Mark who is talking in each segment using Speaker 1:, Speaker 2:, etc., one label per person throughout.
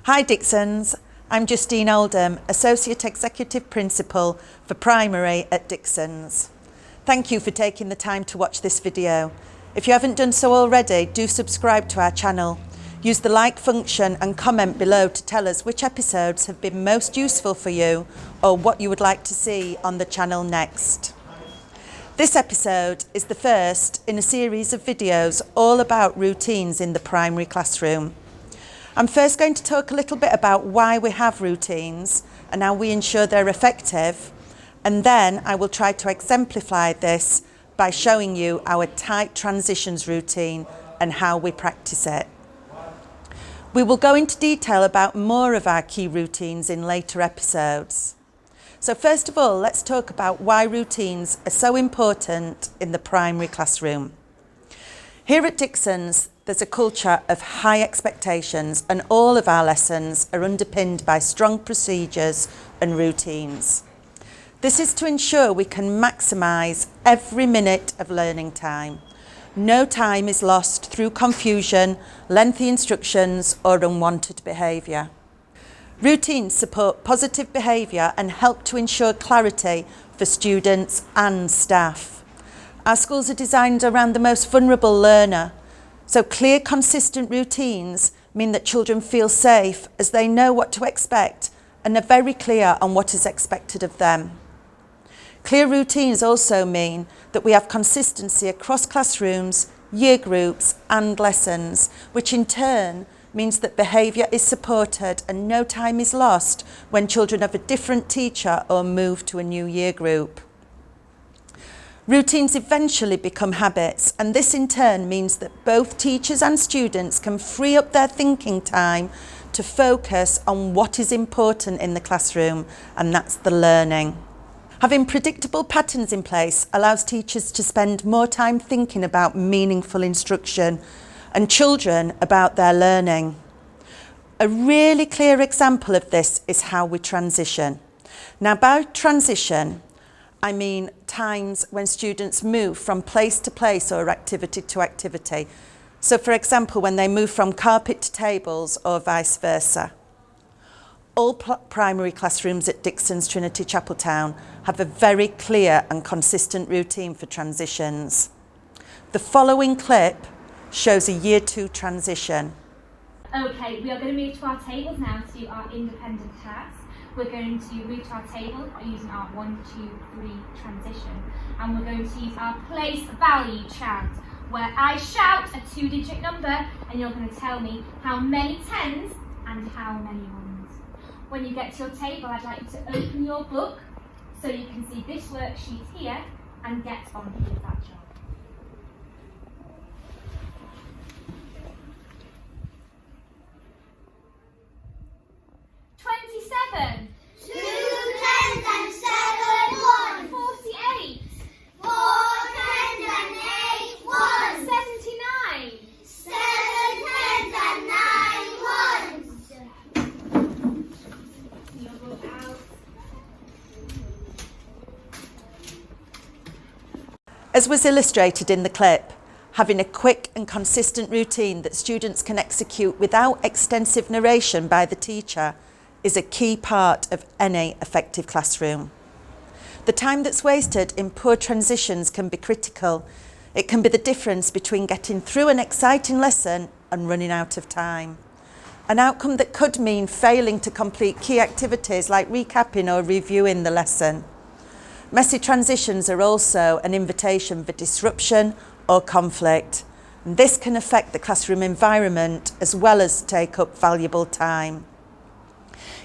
Speaker 1: Hi Dixons, I'm Justine Oldham, Associate Executive Principal for Primary at Dixons. Thank you for taking the time to watch this video. If you haven't done so already, do subscribe to our channel. Use the like function and comment below to tell us which episodes have been most useful for you or what you would like to see on the channel next. This episode is the first in a series of videos all about routines in the primary classroom. I'm first going to talk a little bit about why we have routines and how we ensure they're effective, and then I will try to exemplify this by showing you our tight transitions routine and how we practice it. We will go into detail about more of our key routines in later episodes. So first of all, let's talk about why routines are so important in the primary classroom. Here at Dixons, there's a culture of high expectations, and all of our lessons are underpinned by strong procedures and routines. This is to ensure we can maximise every minute of learning time. No time is lost through confusion, lengthy instructions or unwanted behaviour. Routines support positive behaviour and help to ensure clarity for students and staff. Our schools are designed around the most vulnerable learner, so clear, consistent routines mean that children feel safe as they know what to expect and are very clear on what is expected of them. Clear routines also mean that we have consistency across classrooms, year groups and lessons, which in turn means that behaviour is supported and no time is lost when children have a different teacher or move to a new year group. Routines eventually become habits, and this in turn means that both teachers and students can free up their thinking time to focus on what is important in the classroom, and that's the learning. Having predictable patterns in place allows teachers to spend more time thinking about meaningful instruction and children about their learning. A really clear example of this is how we transition. Now, by transition, I mean times when students move from place to place or activity to activity. So for example, when they move from carpet to tables or vice versa. All primary classrooms at Dixons Trinity Chapeltown have a very clear and consistent routine for transitions. The following clip shows a Year 2 transition.
Speaker 2: Okay, we are going to move to our tables now to do our independent tasks. We're going to move to our table using our 1, 2, 3 transition, and we're going to use our place value chant, where I shout a 2-digit number and you're going to tell me how many tens and how many ones. When you get to your table, I'd like you to open your book so you can see this worksheet here and get on with that job.
Speaker 1: As was illustrated in the clip, having a quick and consistent routine that students can execute without extensive narration by the teacher is a key part of any effective classroom. The time that's wasted in poor transitions can be critical. It can be the difference between getting through an exciting lesson and running out of time. An outcome that could mean failing to complete key activities like recapping or reviewing the lesson. Messy transitions are also an invitation for disruption or conflict. And this can affect the classroom environment as well as take up valuable time.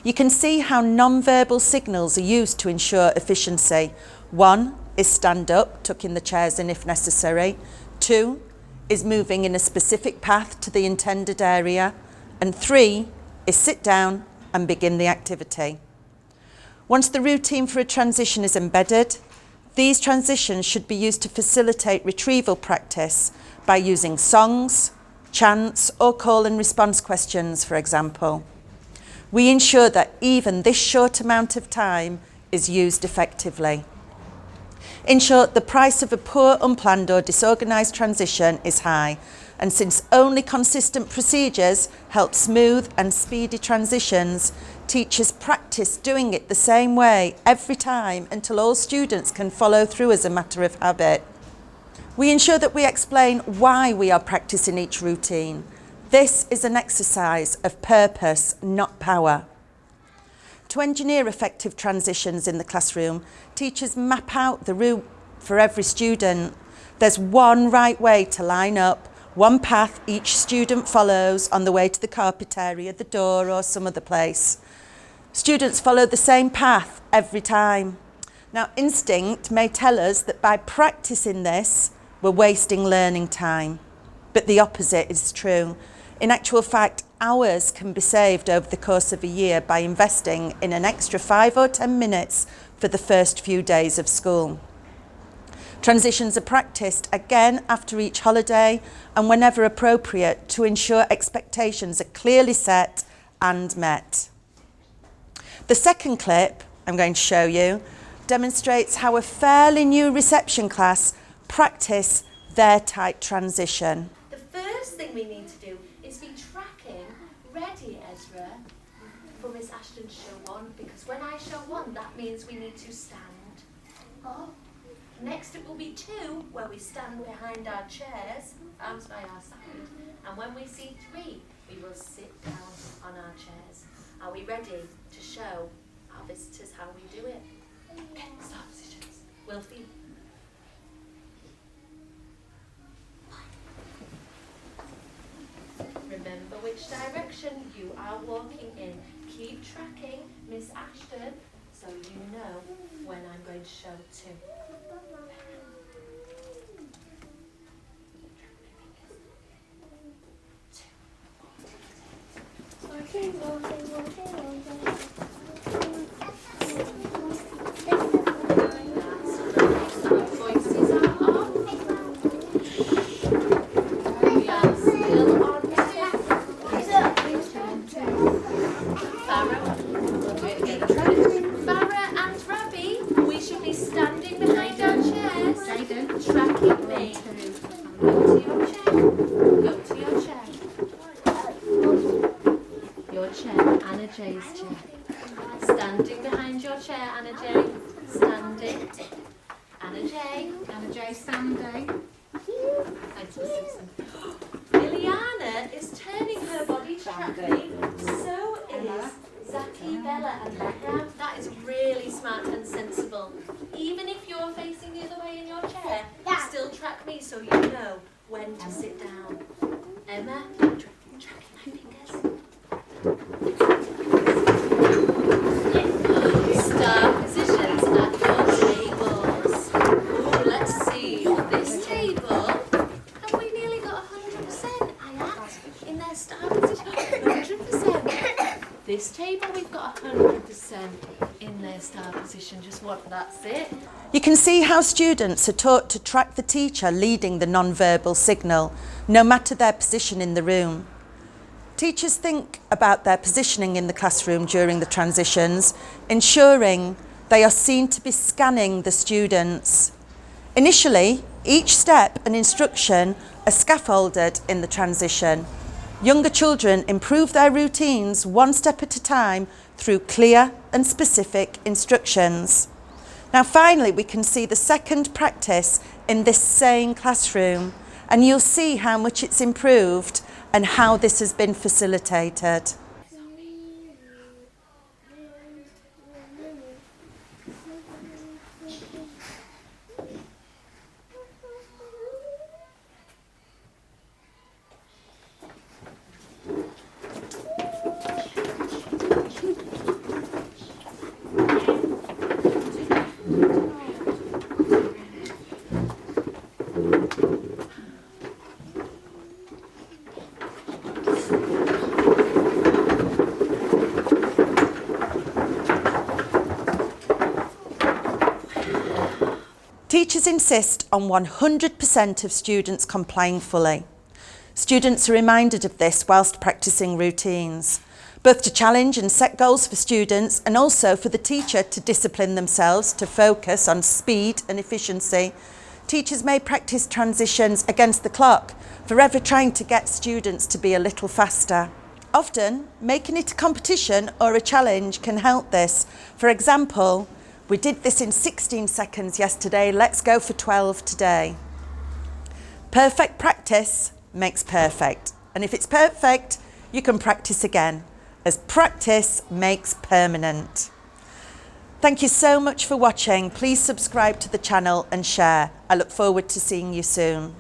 Speaker 1: You can see how non-verbal signals are used to ensure efficiency. 1 is stand up, tucking the chairs in if necessary. 2 is moving in a specific path to the intended area. And 3 is sit down and begin the activity. Once the routine for a transition is embedded, these transitions should be used to facilitate retrieval practice by using songs, chants or call and response questions, for example. We ensure that even this short amount of time is used effectively. In short, the price of a poor, unplanned or disorganised transition is high, And since only consistent procedures help smooth and speedy transitions, teachers practice doing it the same way every time until all students can follow through as a matter of habit. We ensure that we explain why we are practicing each routine. This is an exercise of purpose, not power. To engineer effective transitions in the classroom, teachers map out the route for every student. There's one right way to line up, one path each student follows on the way to the carpet area, the door or some other place. Students follow the same path every time. Now, instinct may tell us that by practicing this, we're wasting learning time. But the opposite is true. In actual fact, hours can be saved over the course of a year by investing in an extra 5 or 10 minutes for the first few days of school. Transitions are practiced again after each holiday and whenever appropriate to ensure expectations are clearly set and met. The second clip I'm going to show you demonstrates how a fairly new reception class practice their tight transition.
Speaker 3: The first thing we need to do is be tracking ready, Ezra, for Miss Ashton's show on, because when I show one, that means we need to stand. Next it will be 2, where we stand behind our chairs, arms by our side. And when we see 3, we will sit down on our chairs. Are we ready to show our visitors how we do it? Okay, start positions. Wilfie. Remember which direction you are walking in. Keep tracking Miss Ashton so you know when I'm going to show 2. Standing behind your chair, Anna J. Standing. Anna J. Anna J. Standing. Thanks, Miss Simpson. Liliana is turning her body to track me. So is Zaki, Bella and Becca. That is really smart and sensible. Even if you're facing the other way in your chair, still track me so you know when to sit down. Emma, tracking my fingers. Start positions at your tables. Oh, let's see. This table, have we nearly got 100%? Ayat, in their start position, 100%. This table, we've got 100% in their start position. Just what? That's it.
Speaker 1: You can see how students are taught to track the teacher leading the non-verbal signal, no matter their position in the room. Teachers think about their positioning in the classroom during the transitions, ensuring they are seen to be scanning the students. Initially, each step and instruction are scaffolded in the transition. Younger children improve their routines one step at a time through clear and specific instructions. Now finally, we can see the second practice in this same classroom, and you'll see how much it's improved and how this has been facilitated. Teachers insist on 100% of students complying fully. Students are reminded of this whilst practising routines, both to challenge and set goals for students and also for the teacher to discipline themselves to focus on speed and efficiency. Teachers may practice transitions against the clock, forever trying to get students to be a little faster. Often, making it a competition or a challenge can help this. For example, we did this in 16 seconds yesterday, let's go for 12 today. Perfect practice makes perfect. And if it's perfect, you can practice again, as practice makes permanent. Thank you so much for watching. Please subscribe to the channel and share. I look forward to seeing you soon.